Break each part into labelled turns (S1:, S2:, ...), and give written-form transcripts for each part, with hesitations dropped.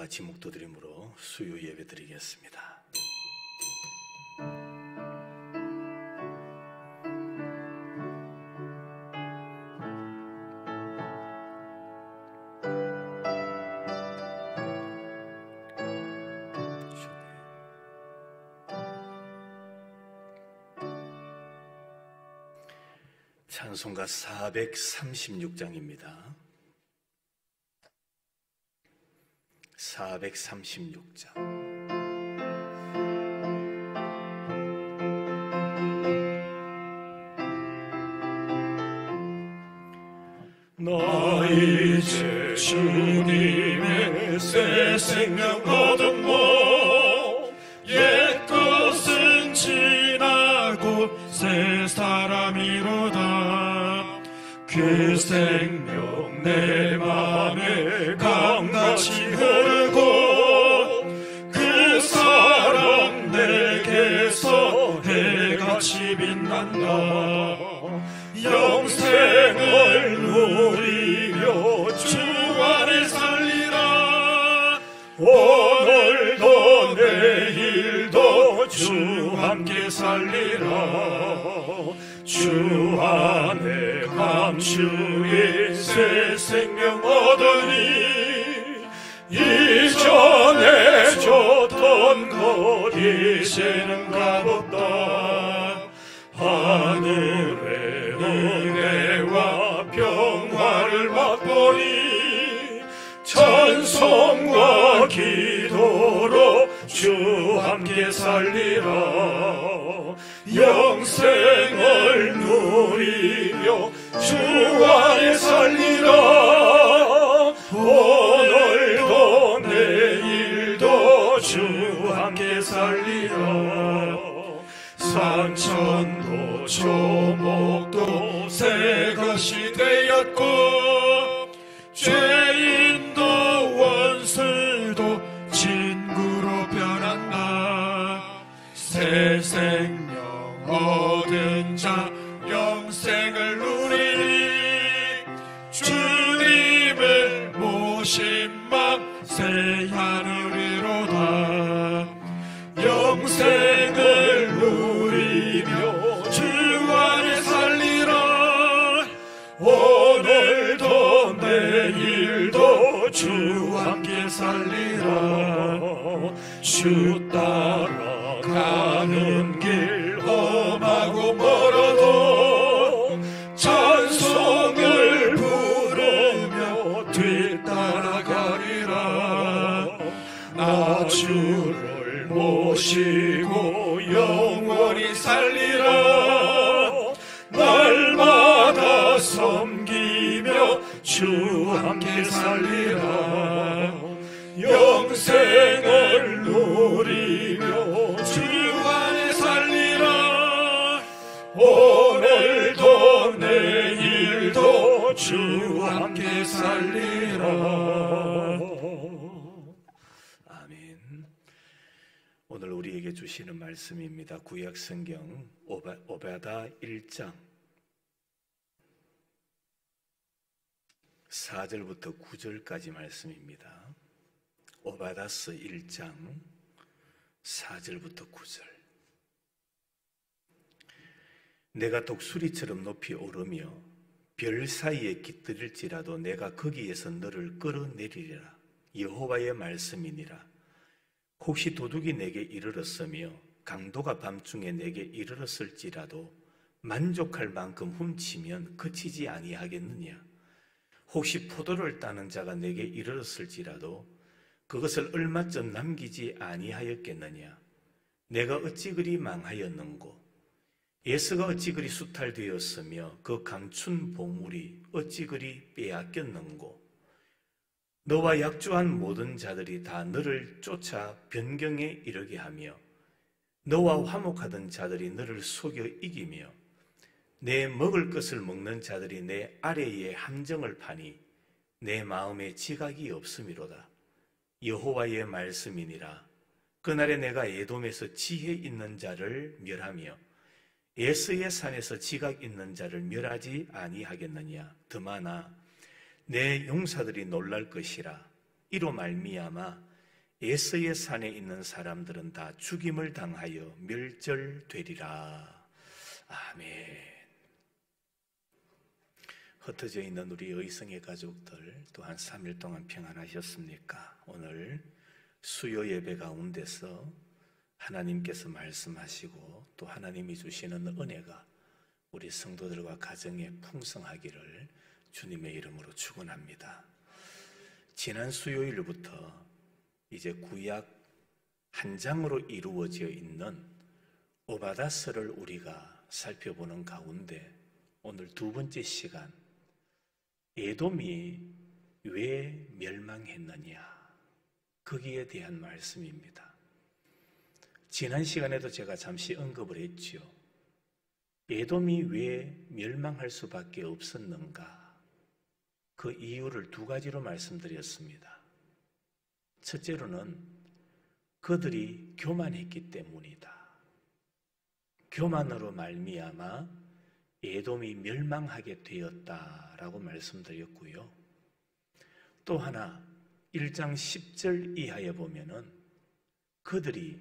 S1: 같이 묵도드림으로 수요 예배 드리겠습니다. 찬송가 436장입니다. 436장.
S2: 나 이제 주님의 새 생명 얻었모 옛것은 지나고 새 사람이로다. 그 생명 내 맘에 강같이 흐르고 그 사랑 내게서 해같이 빛난다. 영생을 누리며 주 안에 살리라. 오늘도 내일도 주 함께 살리라. 주 안에 감추인 새 생명 얻으니 이전에 줬던 것 이제는 값없다. 하늘의 은혜와 평화를 맛보니 찬송과 기도로 주 함께 살리라. 영생을 누리며 주 안에 살리라. 오늘도 내일도 주 함께 살리라. 산천도 조목도 새것이 되었고 죄인도 원수도 친구로 변한다. 새 생명 얻은 자 영생을 누리니 주님을 모신 맘 새 하늘이로다. 영생을 누리며 주 안에 살리라. 오늘도 내일도 주 함께 살리라. 주 따라가는 길 험하고 멀어도 찬송을 부르며 뒤따라가리라. 나 주를 모시고 영원히 살리라. 날마다 섬기며 주 함께 살리라. 영생을 누리며 주 안에 살리라. 오늘도 내일도 주 함께 살리라.
S1: 오늘 우리에게 주시는 말씀입니다. 구약성경 오바다 1장 4절부터 9절까지 말씀입니다. 오바다스 1장 4절부터 9절. 내가 독수리처럼 높이 오르며 별 사이에 깃들일지라도 내가 거기에서 너를 끌어내리리라. 여호와의 말씀이니라. 혹시 도둑이 내게 이르렀으며 강도가 밤중에 내게 이르렀을지라도 만족할 만큼 훔치면 그치지 아니하겠느냐. 혹시 포도를 따는 자가 내게 이르렀을지라도 그것을 얼마쯤 남기지 아니하였겠느냐. 내가 어찌 그리 망하였는고. 예수가 어찌 그리 수탈되었으며 그 감춘 보물이 어찌 그리 빼앗겼는고. 너와 약조한 모든 자들이 다 너를 쫓아 변경에 이르게 하며 너와 화목하던 자들이 너를 속여 이기며 내 먹을 것을 먹는 자들이 내 아래에 함정을 파니 내 마음에 지각이 없음이로다. 여호와의 말씀이니라. 그날에 내가 에돔에서 지혜 있는 자를 멸하며 예스의 산에서 지각 있는 자를 멸하지 아니하겠느냐. 더 많아 내 용사들이 놀랄 것이라. 이로 말미암아 예서의 산에 있는 사람들은 다 죽임을 당하여 멸절되리라. 아멘. 흩어져 있는 우리 의성의 가족들 또한 3일 동안 평안하셨습니까? 오늘 수요 예배 가운데서 하나님께서 말씀하시고 또 하나님이 주시는 은혜가 우리 성도들과 가정에 풍성하기를 주님의 이름으로 축원합니다. 지난 수요일부터 이제 구약 한 장으로 이루어져 있는 오바다서를 우리가 살펴보는 가운데 오늘 두 번째 시간, 에돔이 왜 멸망했느냐, 거기에 대한 말씀입니다. 지난 시간에도 제가 잠시 언급을 했죠. 에돔이 왜 멸망할 수밖에 없었는가? 그 이유를 두 가지로 말씀드렸습니다. 첫째로는 그들이 교만했기 때문이다. 교만으로 말미암아 에돔이 멸망하게 되었다라고 말씀드렸고요. 또 하나 1장 10절 이하에 보면은 그들이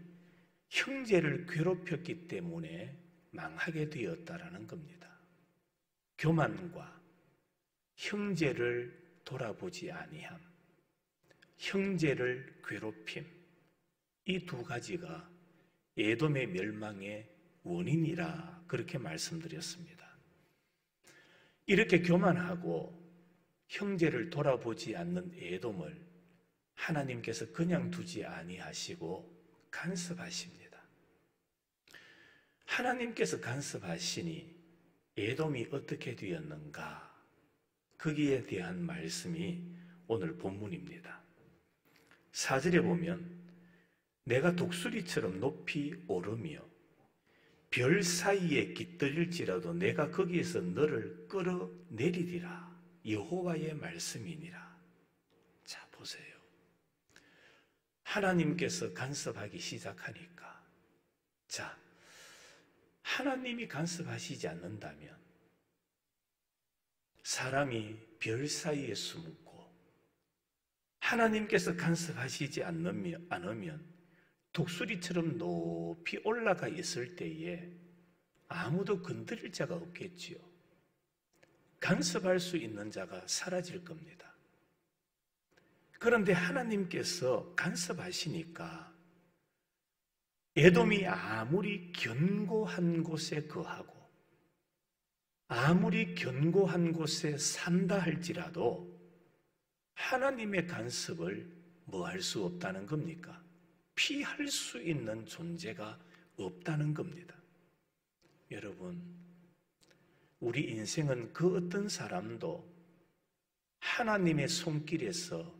S1: 형제를 괴롭혔기 때문에 망하게 되었다라는 겁니다. 교만과 형제를 돌아보지 아니함, 형제를 괴롭힘, 이 두 가지가 에돔의 멸망의 원인이라 그렇게 말씀드렸습니다. 이렇게 교만하고 형제를 돌아보지 않는 에돔을 하나님께서 그냥 두지 아니하시고 간섭하십니다. 하나님께서 간섭하시니 에돔이 어떻게 되었는가? 거기에 대한 말씀이 오늘 본문입니다. 4절에 보면 내가 독수리처럼 높이 오르며 별 사이에 깃들일지라도 내가 거기에서 너를 끌어내리리라. 여호와의 말씀이니라. 자, 보세요. 하나님께서 간섭하기 시작하니까, 자, 하나님이 간섭하시지 않는다면 사람이 별 사이에 숨고 하나님께서 간섭하시지 않으면 독수리처럼 높이 올라가 있을 때에 아무도 건드릴 자가 없겠지요. 간섭할 수 있는 자가 사라질 겁니다. 그런데 하나님께서 간섭하시니까 에돔이 아무리 견고한 곳에 거하고 아무리 견고한 곳에 산다 할지라도 하나님의 간섭을 뭐 할 수 없다는 겁니까? 피할 수 있는 존재가 없다는 겁니다. 여러분, 우리 인생은 그 어떤 사람도 하나님의 손길에서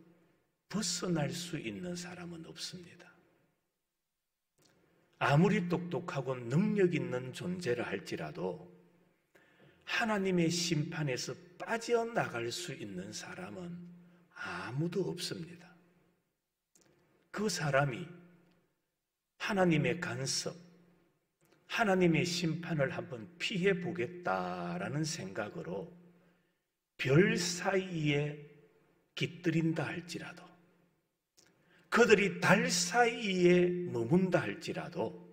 S1: 벗어날 수 있는 사람은 없습니다. 아무리 똑똑하고 능력 있는 존재라 할지라도 하나님의 심판에서 빠져나갈 수 있는 사람은 아무도 없습니다. 그 사람이 하나님의 간섭, 하나님의 심판을 한번 피해 보겠다라는 생각으로 별 사이에 깃들인다 할지라도, 그들이 달 사이에 머문다 할지라도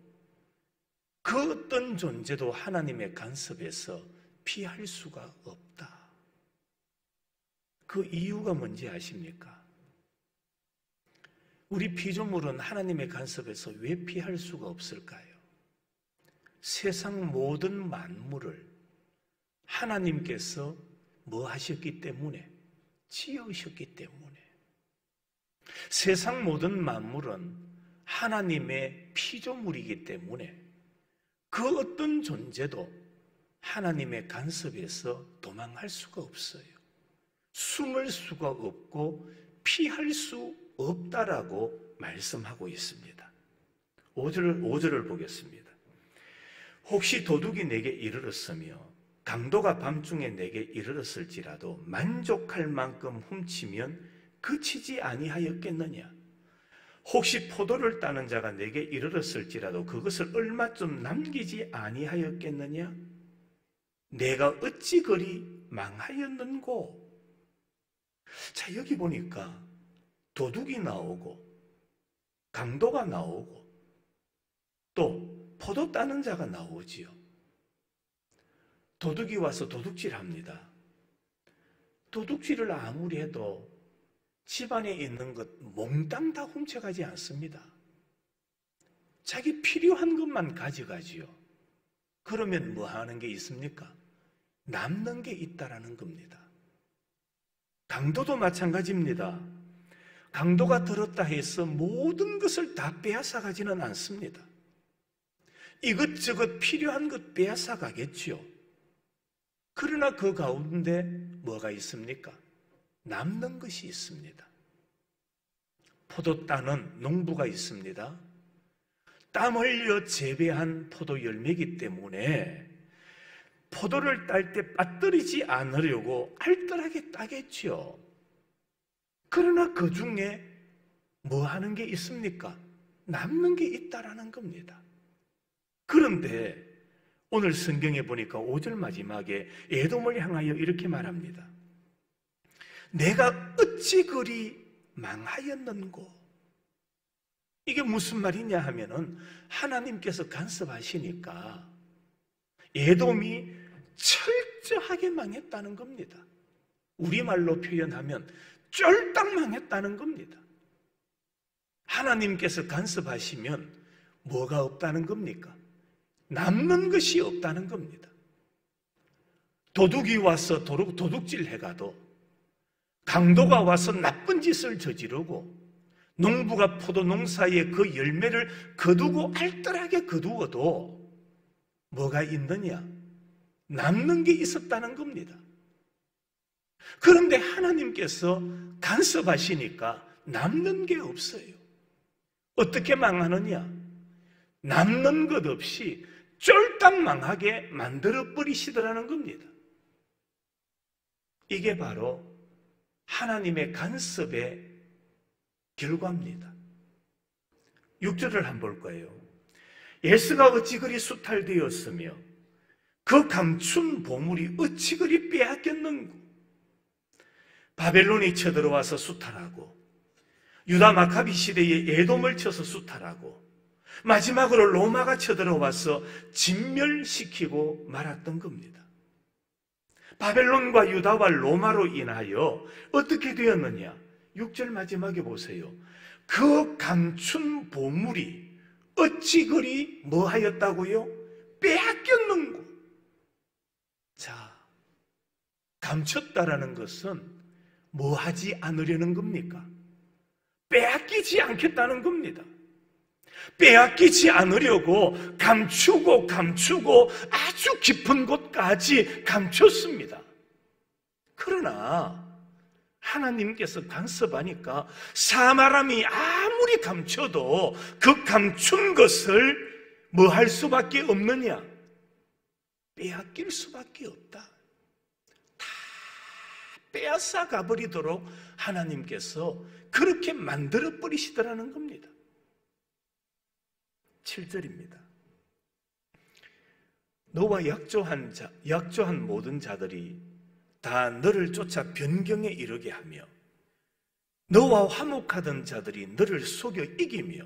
S1: 그 어떤 존재도 하나님의 간섭에서 피할 수가 없다. 그 이유가 뭔지 아십니까? 우리 피조물은 하나님의 간섭에서 왜 피할 수가 없을까요? 세상 모든 만물을 하나님께서 뭐 하셨기 때문에? 지으셨기 때문에. 세상 모든 만물은 하나님의 피조물이기 때문에 그 어떤 존재도 하나님의 간섭에서 도망할 수가 없어요. 숨을 수가 없고 피할 수 없다라고 말씀하고 있습니다. 5절을 보겠습니다. 혹시 도둑이 내게 이르렀으며 강도가 밤중에 내게 이르렀을지라도 만족할 만큼 훔치면 그치지 아니하였겠느냐? 혹시 포도를 따는 자가 내게 이르렀을지라도 그것을 얼마쯤 남기지 아니하였겠느냐? 내가 어찌 그리 망하였는고? 자, 여기 보니까 도둑이 나오고 강도가 나오고 또 포도 따는 자가 나오지요. 도둑이 와서 도둑질합니다. 도둑질을 아무리 해도 집안에 있는 것 몽땅 다 훔쳐가지 않습니다. 자기 필요한 것만 가져가지요. 그러면 뭐 하는 게 있습니까? 남는 게 있다라는 겁니다. 강도도 마찬가지입니다. 강도가 들었다 해서 모든 것을 다 빼앗아 가지는 않습니다. 이것저것 필요한 것 빼앗아 가겠죠. 그러나 그 가운데 뭐가 있습니까? 남는 것이 있습니다. 포도 따는 농부가 있습니다. 땀 흘려 재배한 포도 열매이기 때문에 포도를 딸 때 빠뜨리지 않으려고 알뜰하게 따겠죠. 그러나 그 중에 뭐 하는 게 있습니까? 남는 게 있다라는 겁니다. 그런데 오늘 성경에 보니까 5절 마지막에 에돔을 향하여 이렇게 말합니다. 내가 어찌 그리 망하였는고. 이게 무슨 말이냐 하면은 하나님께서 간섭하시니까 에돔이 철저하게 망했다는 겁니다. 우리말로 표현하면 쫄딱 망했다는 겁니다. 하나님께서 간섭하시면 뭐가 없다는 겁니까? 남는 것이 없다는 겁니다. 도둑이 와서 도둑질 해가도, 강도가 와서 나쁜 짓을 저지르고, 농부가 포도 농사에 그 열매를 거두고 알뜰하게 거두어도 뭐가 있느냐? 남는 게 있었다는 겁니다. 그런데 하나님께서 간섭하시니까 남는 게 없어요. 어떻게 망하느냐? 남는 것 없이 쫄딱 망하게 만들어 버리시더라는 겁니다. 이게 바로 하나님의 간섭의 결과입니다. 6절을 한번 볼 거예요. 예수가 어찌 그리 수탈되었으며 그 감춘 보물이 어찌 그리 빼앗겼는고. 바벨론이 쳐들어와서 수탈하고, 유다 마카비 시대에 에돔을 쳐서 수탈하고, 마지막으로 로마가 쳐들어와서 진멸시키고 말았던 겁니다. 바벨론과 유다와 로마로 인하여 어떻게 되었느냐? 6절 마지막에 보세요. 그 감춘 보물이 어찌 그리 뭐 하였다고요? 빼앗겼는고. 자, 감췄다라는 것은 뭐 하지 않으려는 겁니까? 빼앗기지 않겠다는 겁니다. 빼앗기지 않으려고 감추고 아주 깊은 곳까지 감췄습니다. 그러나 하나님께서 간섭하니까 사람이 아무리 감춰도 그 감춘 것을 뭐 할 수밖에 없느냐? 빼앗길 수밖에 없다. 다 빼앗아 가버리도록 하나님께서 그렇게 만들어 버리시더라는 겁니다. 7절입니다. 너와 약조한 모든 자들이 다 너를 쫓아 변경에 이르게 하며 너와 화목하던 자들이 너를 속여 이기며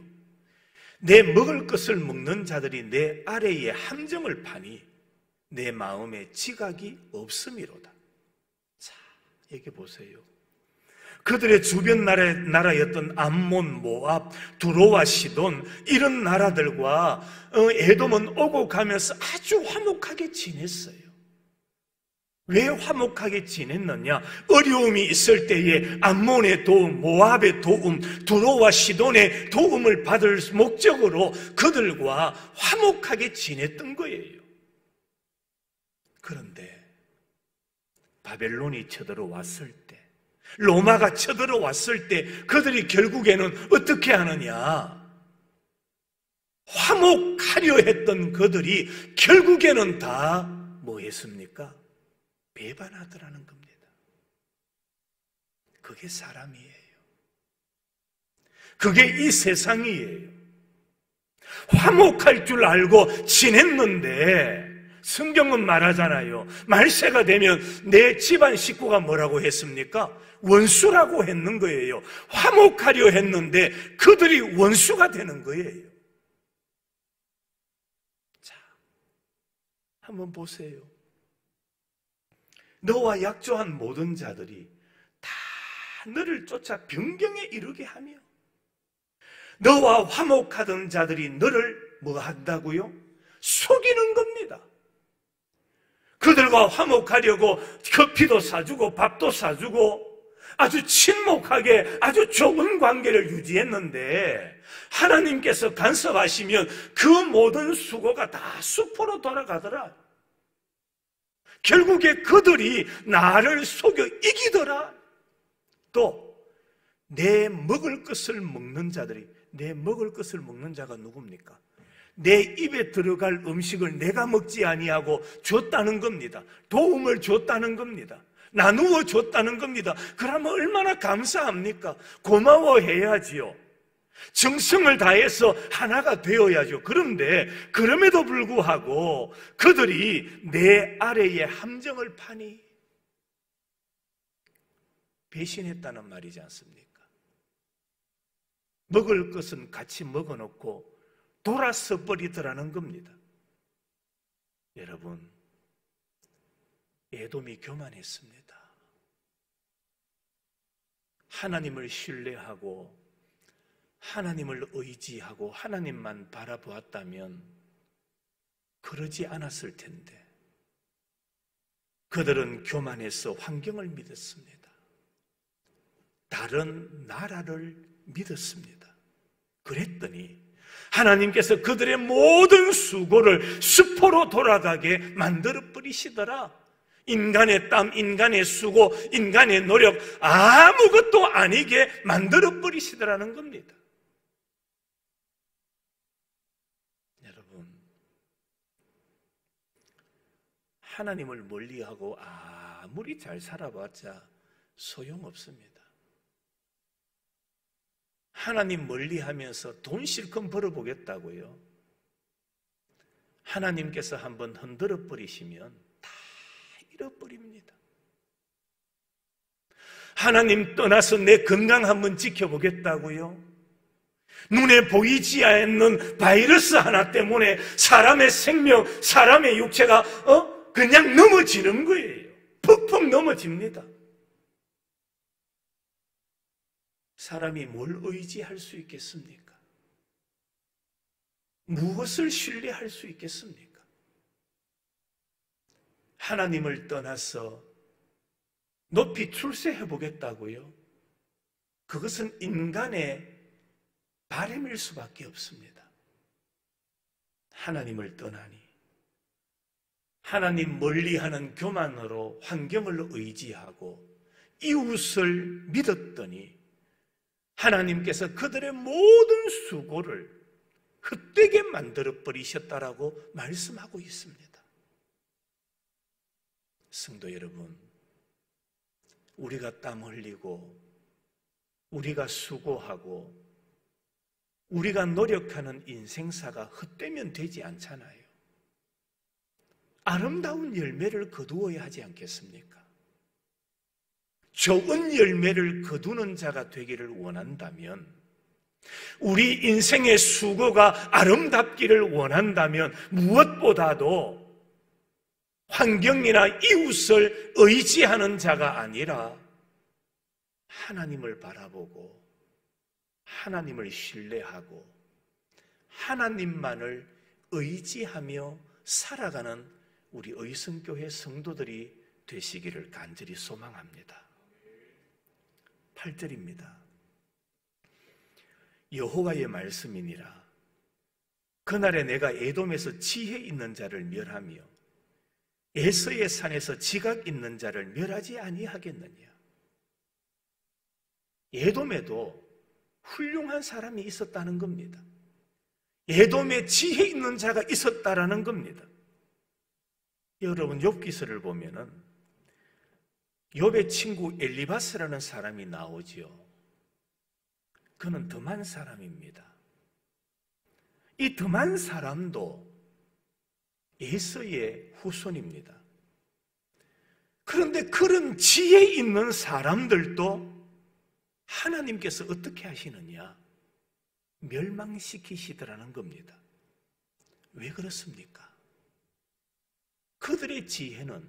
S1: 내 먹을 것을 먹는 자들이 내 아래에 함정을 파니 내 마음에 지각이 없음이로다. 자, 여기 보세요. 그들의 주변 나라였던 암몬, 모압, 두로와 시돈 이런 나라들과 에돔은 오고 가면서 아주 화목하게 지냈어요. 왜 화목하게 지냈느냐? 어려움이 있을 때에 암몬의 도움, 모압의 도움, 두로와 시돈의 도움을 받을 목적으로 그들과 화목하게 지냈던 거예요. 그런데 바벨론이 쳐들어왔을 때, 로마가 쳐들어왔을 때 그들이 결국에는 어떻게 하느냐? 화목하려 했던 그들이 결국에는 다 뭐 했습니까? 배반하더라는 겁니다. 그게 사람이에요. 그게 이 세상이에요. 화목할 줄 알고 지냈는데 성경은 말하잖아요. 말세가 되면 내 집안 식구가 뭐라고 했습니까? 원수라고 했는 거예요. 화목하려 했는데 그들이 원수가 되는 거예요. 자, 한번 보세요. 너와 약조한 모든 자들이 다 너를 쫓아 변경에 이르게 하며 너와 화목하던 자들이 너를 뭐 한다고요? 속이는 겁니다. 그들과 화목하려고 커피도 사주고 밥도 사주고 아주 친목하게 아주 좋은 관계를 유지했는데 하나님께서 간섭하시면 그 모든 수고가 다 수포로 돌아가더라. 결국에 그들이 나를 속여 이기더라. 또 내 먹을 것을 먹는 자들이, 내 먹을 것을 먹는 자가 누굽니까? 내 입에 들어갈 음식을 내가 먹지 아니하고 줬다는 겁니다. 도움을 줬다는 겁니다. 나누어 줬다는 겁니다. 그러면 얼마나 감사합니까? 고마워해야지요. 정성을 다해서 하나가 되어야죠. 그런데 그럼에도 불구하고 그들이 내 아래에 함정을 파니 배신했다는 말이지 않습니까? 먹을 것은 같이 먹어놓고 돌아서 버리더라는 겁니다. 여러분, 에돔이 교만했습니다. 하나님을 신뢰하고 하나님을 의지하고 하나님만 바라보았다면 그러지 않았을 텐데 그들은 교만해서 환경을 믿었습니다. 다른 나라를 믿었습니다. 그랬더니 하나님께서 그들의 모든 수고를 수포로 돌아가게 만들어 버리시더라. 인간의 땀, 인간의 수고, 인간의 노력 아무것도 아니게 만들어 버리시더라는 겁니다. 여러분, 하나님을 멀리하고 아무리 잘 살아봤자 소용없습니다. 하나님 멀리하면서 돈 실컷 벌어보겠다고요? 하나님께서 한번 흔들어 버리시면 다 잃어버립니다. 하나님 떠나서 내 건강 한번 지켜보겠다고요? 눈에 보이지 않는 바이러스 하나 때문에 사람의 생명, 사람의 육체가 그냥 넘어지는 거예요. 푹푹 넘어집니다. 사람이 뭘 의지할 수 있겠습니까? 무엇을 신뢰할 수 있겠습니까? 하나님을 떠나서 높이 출세해 보겠다고요? 그것은 인간의 바람일 수밖에 없습니다. 하나님을 떠나니 하나님 멀리하는 교만으로 환경을 의지하고 이웃을 믿었더니 하나님께서 그들의 모든 수고를 헛되게 만들어 버리셨다라고 말씀하고 있습니다. 성도 여러분, 우리가 땀 흘리고 우리가 수고하고 우리가 노력하는 인생사가 헛되면 되지 않잖아요. 아름다운 열매를 거두어야 하지 않겠습니까? 좋은 열매를 거두는 자가 되기를 원한다면, 우리 인생의 수고가 아름답기를 원한다면 무엇보다도 환경이나 이웃을 의지하는 자가 아니라 하나님을 바라보고 하나님을 신뢰하고 하나님만을 의지하며 살아가는 우리 의성교회 성도들이 되시기를 간절히 소망합니다. 8절입니다. 여호와의 말씀이니라. 그날에 내가 에돔에서 지혜 있는 자를 멸하며 에서의 산에서 지각 있는 자를 멸하지 아니하겠느냐. 에돔에도 훌륭한 사람이 있었다는 겁니다. 에돔에 지혜 있는 자가 있었다라는 겁니다. 여러분, 욥기서를 보면은 욥의 친구 엘리바스라는 사람이 나오지요. 그는 덤한 사람입니다. 이 덤한 사람도 에서의 후손입니다. 그런데 그런 지혜 있는 사람들도 하나님께서 어떻게 하시느냐? 멸망시키시더라는 겁니다. 왜 그렇습니까? 그들의 지혜는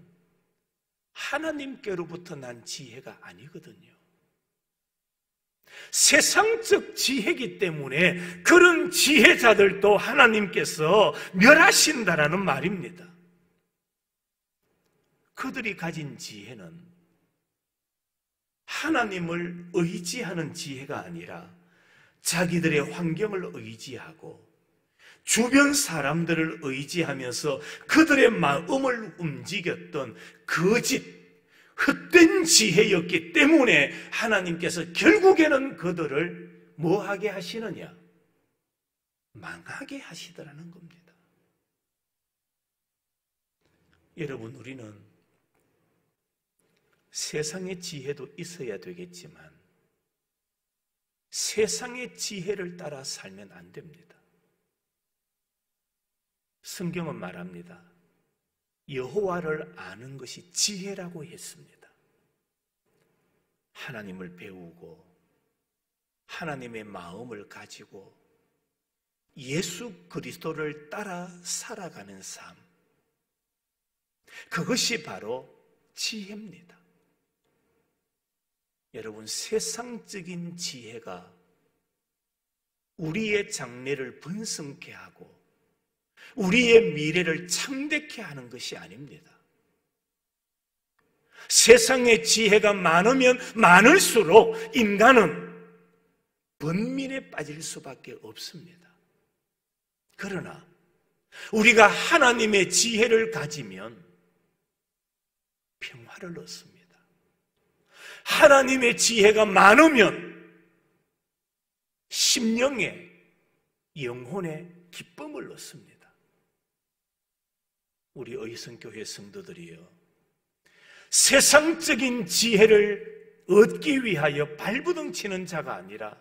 S1: 하나님께로부터 난 지혜가 아니거든요. 세상적 지혜이기 때문에 그런 지혜자들도 하나님께서 멸하신다라는 말입니다. 그들이 가진 지혜는 하나님을 의지하는 지혜가 아니라 자기들의 환경을 의지하고 주변 사람들을 의지하면서 그들의 마음을 움직였던 거짓, 헛된 지혜였기 때문에 하나님께서 결국에는 그들을 뭐하게 하시느냐? 망하게 하시더라는 겁니다. 여러분, 우리는 세상의 지혜도 있어야 되겠지만 세상의 지혜를 따라 살면 안 됩니다. 성경은 말합니다. 여호와를 아는 것이 지혜라고 했습니다. 하나님을 배우고 하나님의 마음을 가지고 예수 그리스도를 따라 살아가는 삶, 그것이 바로 지혜입니다. 여러분, 세상적인 지혜가 우리의 장래를 번성케 하고 우리의 미래를 창대케 하는 것이 아닙니다. 세상의 지혜가 많으면 많을수록 인간은 번민에 빠질 수밖에 없습니다. 그러나 우리가 하나님의 지혜를 가지면 평화를 얻습니다. 하나님의 지혜가 많으면 심령에, 영혼에 기쁨을 얻습니다. 우리 의성교회 성도들이요, 세상적인 지혜를 얻기 위하여 발부둥치는 자가 아니라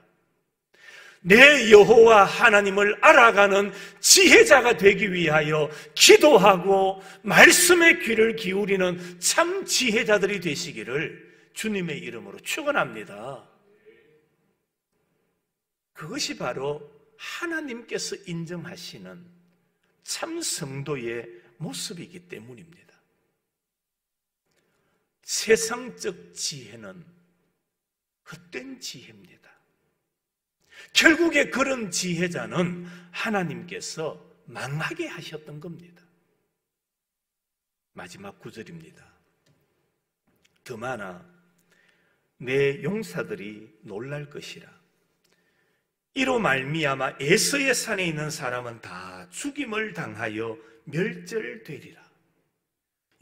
S1: 내 여호와 하나님을 알아가는 지혜자가 되기 위하여 기도하고 말씀의 귀를 기울이는 참 지혜자들이 되시기를 주님의 이름으로 축원합니다. 그것이 바로 하나님께서 인정하시는 참 성도의 모습이기 때문입니다. 세상적 지혜는 헛된 지혜입니다. 결국에 그런 지혜자는 하나님께서 망하게 하셨던 겁니다. 마지막 구절입니다. 더 많아 내 용사들이 놀랄 것이라. 이로 말미암아 에서의 산에 있는 사람은 다 죽임을 당하여 멸절되리라.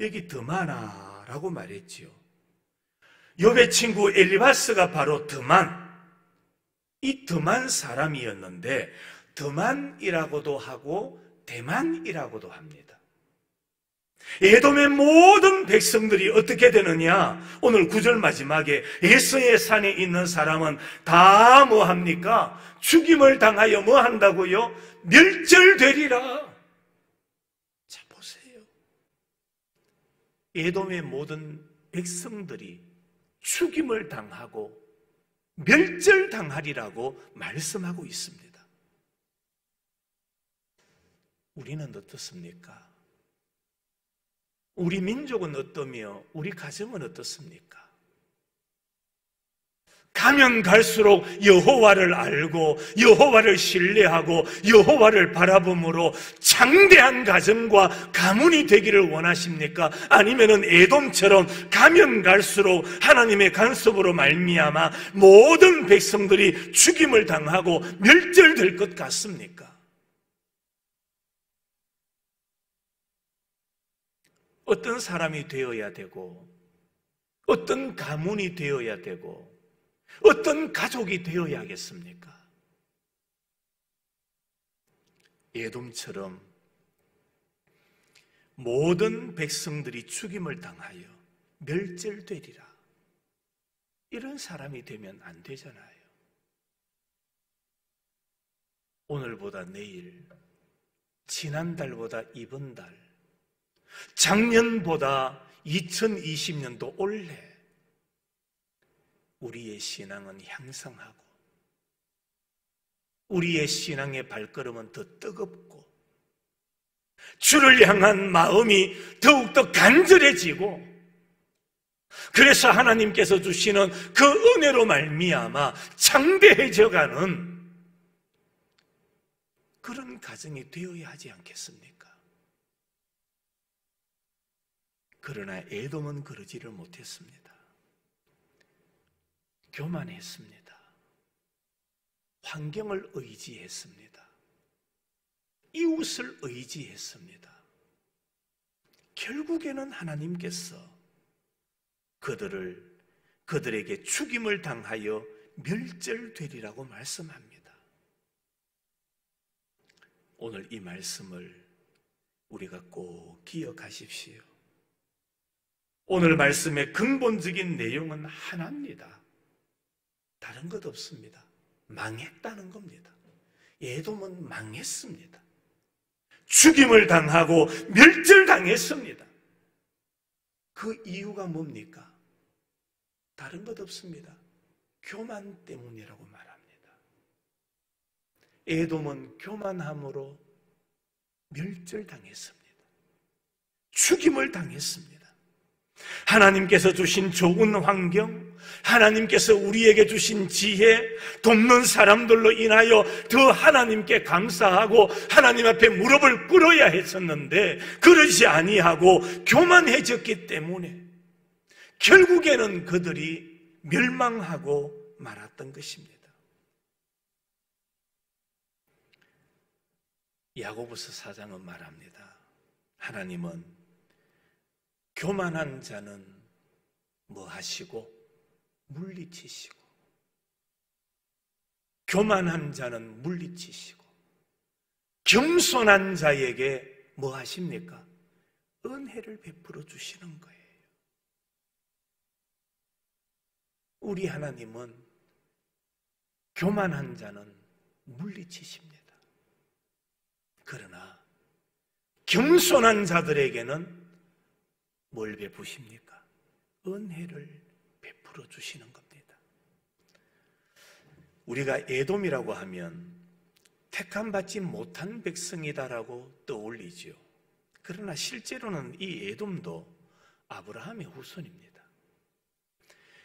S1: 여기 드마나라고 말했지요. 욥의 친구 엘리바스가 바로 이 드만 사람이었는데 드만이라고도 하고 대만이라고도 합니다. 에돔의 모든 백성들이 어떻게 되느냐? 오늘 9절 마지막에 에서의 산에 있는 사람은 다 뭐합니까? 죽임을 당하여 뭐한다고요? 멸절되리라. 자, 보세요. 에돔의 모든 백성들이 죽임을 당하고 멸절당하리라고 말씀하고 있습니다. 우리는 어떻습니까? 우리 민족은 어떠며 우리 가정은 어떻습니까? 가면 갈수록 여호와를 알고 여호와를 신뢰하고 여호와를 바라봄으로 장대한 가정과 가문이 되기를 원하십니까? 아니면은 에돔처럼 가면 갈수록 하나님의 간섭으로 말미암아 모든 백성들이 죽임을 당하고 멸절될 것 같습니까? 어떤 사람이 되어야 되고 어떤 가문이 되어야 되고 어떤 가족이 되어야 하겠습니까? 에돔처럼 모든 백성들이 죽임을 당하여 멸절되리라. 이런 사람이 되면 안 되잖아요. 오늘보다 내일, 지난달보다 이번 달, 작년보다 2020년도 올해 우리의 신앙은 향상하고 우리의 신앙의 발걸음은 더 뜨겁고 주를 향한 마음이 더욱더 간절해지고, 그래서 하나님께서 주시는 그 은혜로 말미암아 창대해져가는 그런 가정이 되어야 하지 않겠습니까? 그러나 에돔은 그러지를 못했습니다. 교만했습니다. 환경을 의지했습니다. 이웃을 의지했습니다. 결국에는 하나님께서 그들에게 죽임을 당하여 멸절되리라고 말씀합니다. 오늘 이 말씀을 우리가 꼭 기억하십시오. 오늘 말씀의 근본적인 내용은 하나입니다. 다른 것 없습니다. 망했다는 겁니다. 에돔은 망했습니다. 죽임을 당하고 멸절당했습니다. 그 이유가 뭡니까? 다른 것 없습니다. 교만 때문이라고 말합니다. 에돔은 교만함으로 멸절당했습니다. 죽임을 당했습니다. 하나님께서 주신 좋은 환경, 하나님께서 우리에게 주신 지혜, 돕는 사람들로 인하여 더 하나님께 감사하고 하나님 앞에 무릎을 꿇어야 했었는데 그러지 아니하고 교만해졌기 때문에 결국에는 그들이 멸망하고 말았던 것입니다. 야고보서 4장은 말합니다. 하나님은 교만한 자는 뭐 하시고 물리치시고, 교만한 자는 물리치시고, 겸손한 자에게 뭐 하십니까? 은혜를 베풀어 주시는 거예요. 우리 하나님은 교만한 자는 물리치십니다. 그러나 겸손한 자들에게는 뭘 베푸십니까? 은혜를 베풀어 주시는 겁니다. 우리가 에돔이라고 하면 택함받지 못한 백성이다라고 떠올리죠. 그러나 실제로는 이 에돔도 아브라함의 후손입니다.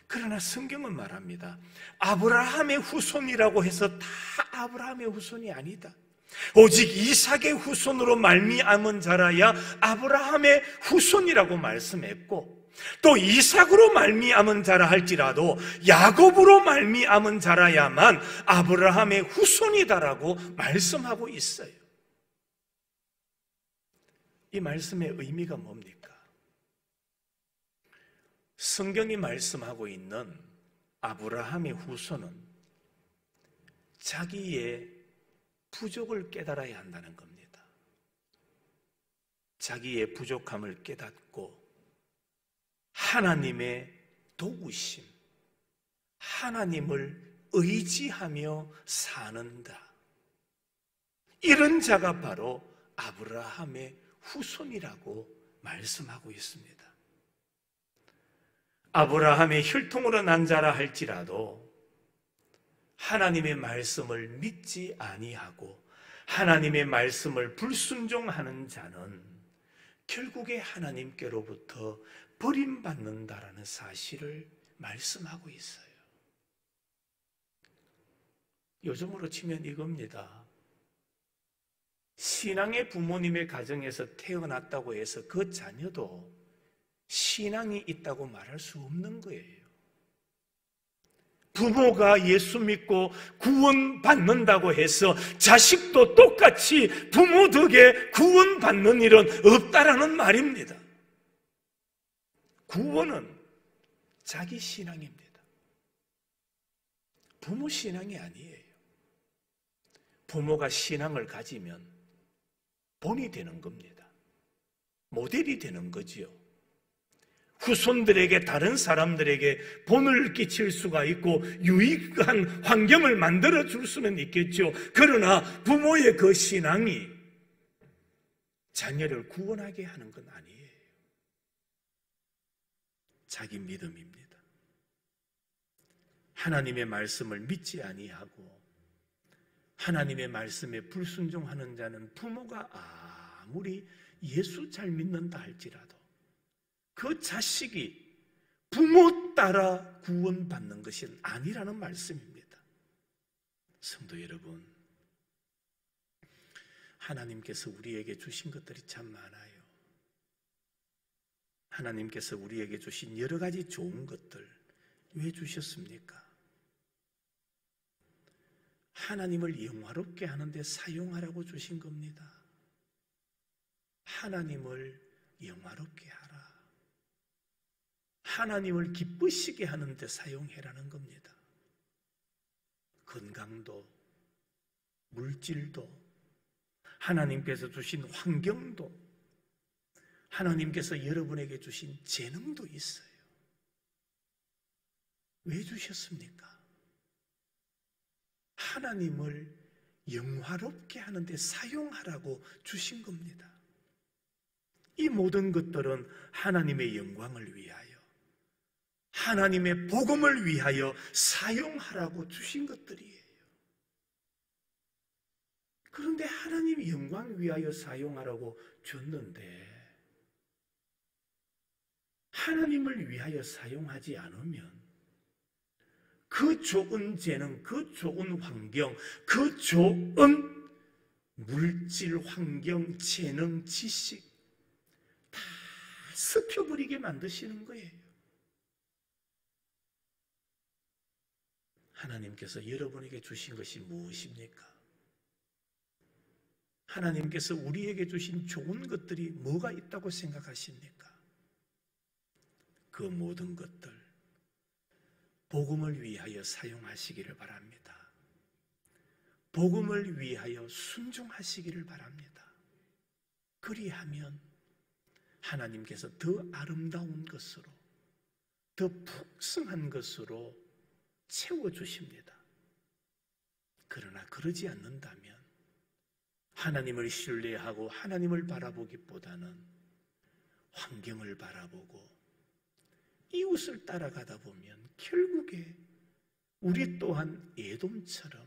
S1: 그러나 성경은 말합니다. 아브라함의 후손이라고 해서 다 아브라함의 후손이 아니다. 오직 이삭의 후손으로 말미암은 자라야 아브라함의 후손이라고 말씀했고, 또 이삭으로 말미암은 자라 할지라도 야곱으로 말미암은 자라야만 아브라함의 후손이다라고 말씀하고 있어요. 이 말씀의 의미가 뭡니까? 성경이 말씀하고 있는 아브라함의 후손은 자기의 부족을 깨달아야 한다는 겁니다. 자기의 부족함을 깨닫고 하나님의 도우심, 하나님을 의지하며 사는다. 이런 자가 바로 아브라함의 후손이라고 말씀하고 있습니다. 아브라함의 혈통으로 난 자라 할지라도 하나님의 말씀을 믿지 아니하고 하나님의 말씀을 불순종하는 자는 결국에 하나님께로부터 버림받는다라는 사실을 말씀하고 있어요. 요즘으로 치면 이겁니다. 신앙의 부모님의 가정에서 태어났다고 해서 그 자녀도 신앙이 있다고 말할 수 없는 거예요. 부모가 예수 믿고 구원받는다고 해서 자식도 똑같이 부모 덕에 구원받는 일은 없다라는 말입니다. 구원은 자기 신앙입니다. 부모 신앙이 아니에요. 부모가 신앙을 가지면 본이 되는 겁니다. 모델이 되는 거지요. 후손들에게, 다른 사람들에게 본을 끼칠 수가 있고 유익한 환경을 만들어 줄 수는 있겠죠. 그러나 부모의 그 신앙이 자녀를 구원하게 하는 건 아니에요. 자기 믿음입니다. 하나님의 말씀을 믿지 아니하고 하나님의 말씀에 불순종하는 자는 부모가 아무리 예수 잘 믿는다 할지라도 그 자식이 부모 따라 구원받는 것이 아니라는 말씀입니다. 성도 여러분, 하나님께서 우리에게 주신 것들이 참 많아요. 하나님께서 우리에게 주신 여러 가지 좋은 것들 왜 주셨습니까? 하나님을 영화롭게 하는데 사용하라고 주신 겁니다. 하나님을 영화롭게 하라. 하나님을 기쁘시게 하는데 사용해라는 겁니다. 건강도, 물질도, 하나님께서 주신 환경도, 하나님께서 여러분에게 주신 재능도 있어요. 왜 주셨습니까? 하나님을 영화롭게 하는데 사용하라고 주신 겁니다. 이 모든 것들은 하나님의 영광을 위하여, 하나님의 복음을 위하여 사용하라고 주신 것들이에요. 그런데 하나님 영광 위하여 사용하라고 줬는데 하나님을 위하여 사용하지 않으면 그 좋은 재능, 그 좋은 환경, 그 좋은 물질, 환경, 재능, 지식 다 습혀버리게 만드시는 거예요. 하나님께서 여러분에게 주신 것이 무엇입니까? 하나님께서 우리에게 주신 좋은 것들이 뭐가 있다고 생각하십니까? 그 모든 것들 복음을 위하여 사용하시기를 바랍니다. 복음을 위하여 순종하시기를 바랍니다. 그리하면 하나님께서 더 아름다운 것으로, 더 풍성한 것으로 채워주십니다. 그러나 그러지 않는다면 하나님을 신뢰하고 하나님을 바라보기보다는 환경을 바라보고 이웃을 따라가다 보면 결국에 우리 또한 에돔처럼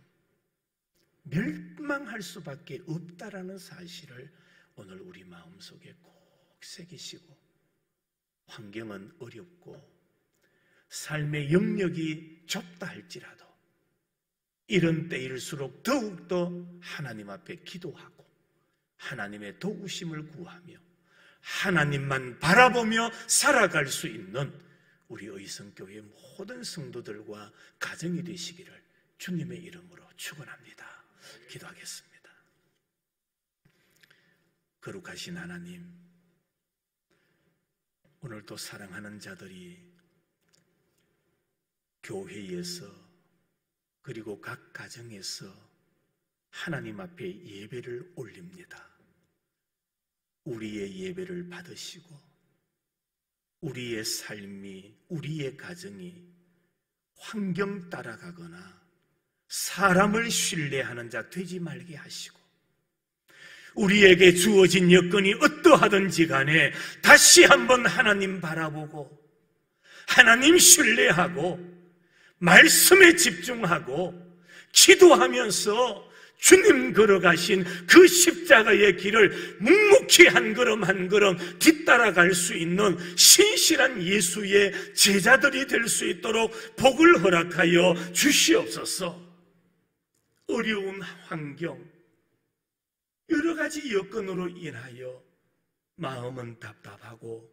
S1: 멸망할 수밖에 없다라는 사실을 오늘 우리 마음속에 꼭 새기시고, 환경은 어렵고 삶의 영역이 좁다 할지라도 이런 때일수록 더욱더 하나님 앞에 기도하고 하나님의 도우심을 구하며 하나님만 바라보며 살아갈 수 있는 우리 의성교회 모든 성도들과 가정이 되시기를 주님의 이름으로 축원합니다. 기도하겠습니다. 거룩하신 하나님, 오늘도 사랑하는 자들이 교회에서 그리고 각 가정에서 하나님 앞에 예배를 올립니다. 우리의 예배를 받으시고 우리의 삶이, 우리의 가정이 환경 따라가거나 사람을 신뢰하는 자 되지 말게 하시고, 우리에게 주어진 여건이 어떠하든지 간에 다시 한번 하나님 바라보고 하나님 신뢰하고 말씀에 집중하고 기도하면서 주님 걸어가신 그 십자가의 길을 묵묵히 한 걸음 한 걸음 뒤따라갈 수 있는 신실한 예수의 제자들이 될 수 있도록 복을 허락하여 주시옵소서. 어려운 환경, 여러 가지 여건으로 인하여 마음은 답답하고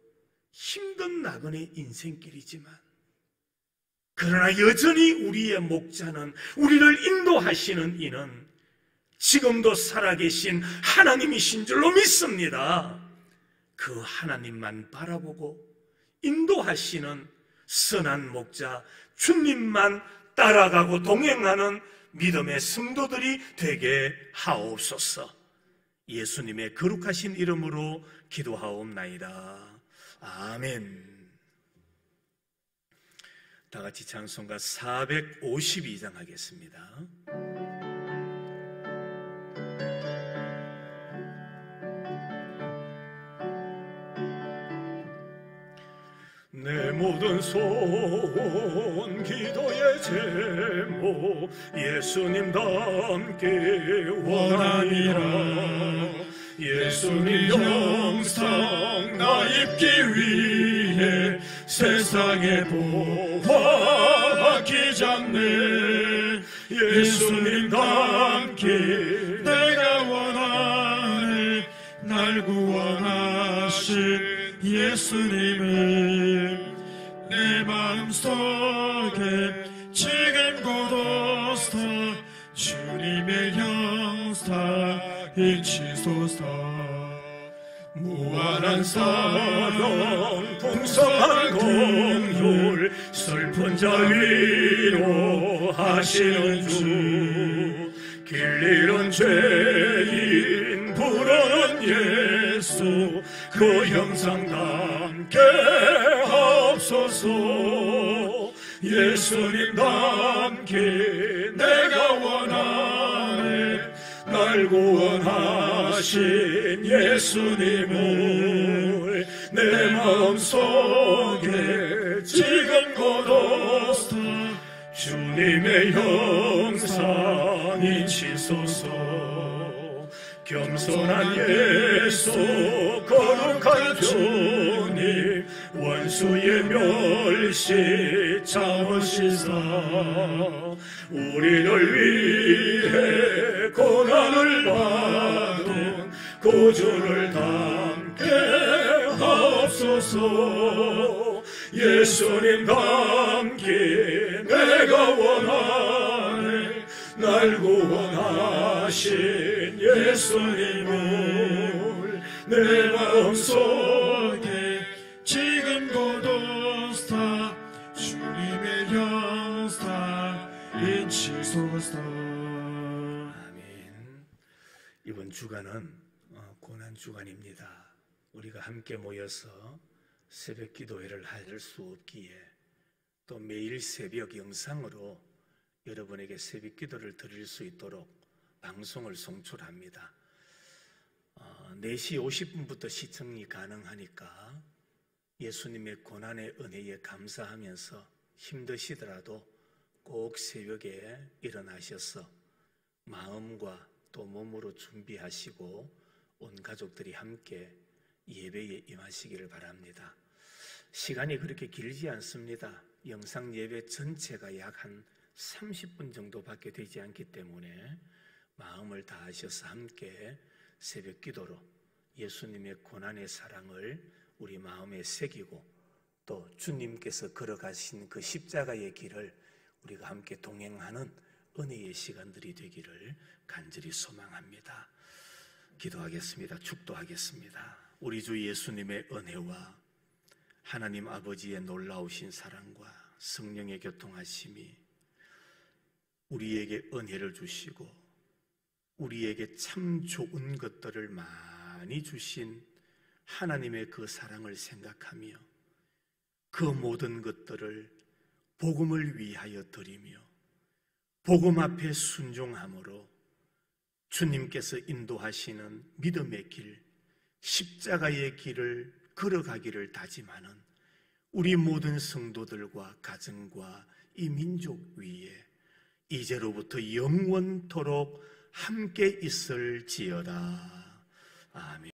S1: 힘든 나그네 인생길이지만, 그러나 여전히 우리의 목자는, 우리를 인도하시는 이는 지금도 살아계신 하나님이신 줄로 믿습니다. 그 하나님만 바라보고 인도하시는 선한 목자 주님만 따라가고 동행하는 믿음의 성도들이 되게 하옵소서. 예수님의 거룩하신 이름으로 기도하옵나이다. 아멘. 다 같이 찬송가 452장 하겠습니다. 내 모든 소원 기도의 제목 예수님답게 원하니라. 예수님 영상 나 입기 위해 세상에 보화기 잡네. 예수님답게 내가 원하네. 날 구원하신 예수님을 내 마음속에 지금 고도스타 주님의 형상 인치소서. 무한한 사랑 풍성한 공율 슬픈 자 위로하시는 주. 길 잃은 죄인 부르는 예수 그 형상 담게 하옵소서. 예수님 담게 내가 원하네. 날 구원하신 예수님을 내 마음속에 지금 거뒀어. 주님의 형상 인치소서. 겸손한 예수 거룩한 주님 원수의 멸시 참으시사 우리를 위해 고난을 받은 구주를 담게 하옵소서. 예수님 담게 내가 원하네. 날 구원하신 예수님을 내 마음속에 지금 고도스타 주님의 형상 인치소서. 아멘. 이번 주간은 고난 주간입니다. 우리가 함께 모여서 새벽 기도회를 할 수 없기에 또 매일 새벽 영상으로 여러분에게 새벽 기도를 드릴 수 있도록 방송을 송출합니다. 4시 50분부터 시청이 가능하니까 예수님의 고난의 은혜에 감사하면서 힘드시더라도 꼭 새벽에 일어나셔서 마음과 또 몸으로 준비하시고 온 가족들이 함께 예배에 임하시기를 바랍니다. 시간이 그렇게 길지 않습니다. 영상 예배 전체가 약 한 30분 정도밖에 되지 않기 때문에 마음을 다하셔서 함께 새벽 기도로 예수님의 고난의 사랑을 우리 마음에 새기고 또 주님께서 걸어가신 그 십자가의 길을 우리가 함께 동행하는 은혜의 시간들이 되기를 간절히 소망합니다. 기도하겠습니다. 축도하겠습니다. 우리 주 예수님의 은혜와 하나님 아버지의 놀라우신 사랑과 성령의 교통하심이 우리에게 은혜를 주시고 우리에게 참 좋은 것들을 많이 주신 하나님의 그 사랑을 생각하며 그 모든 것들을 복음을 위하여 드리며 복음 앞에 순종함으로 주님께서 인도하시는 믿음의 길, 십자가의 길을 걸어가기를 다짐하는 우리 모든 성도들과 가정과 이 민족 위에 이제로부터 영원토록 함께 있을지어다. 아멘.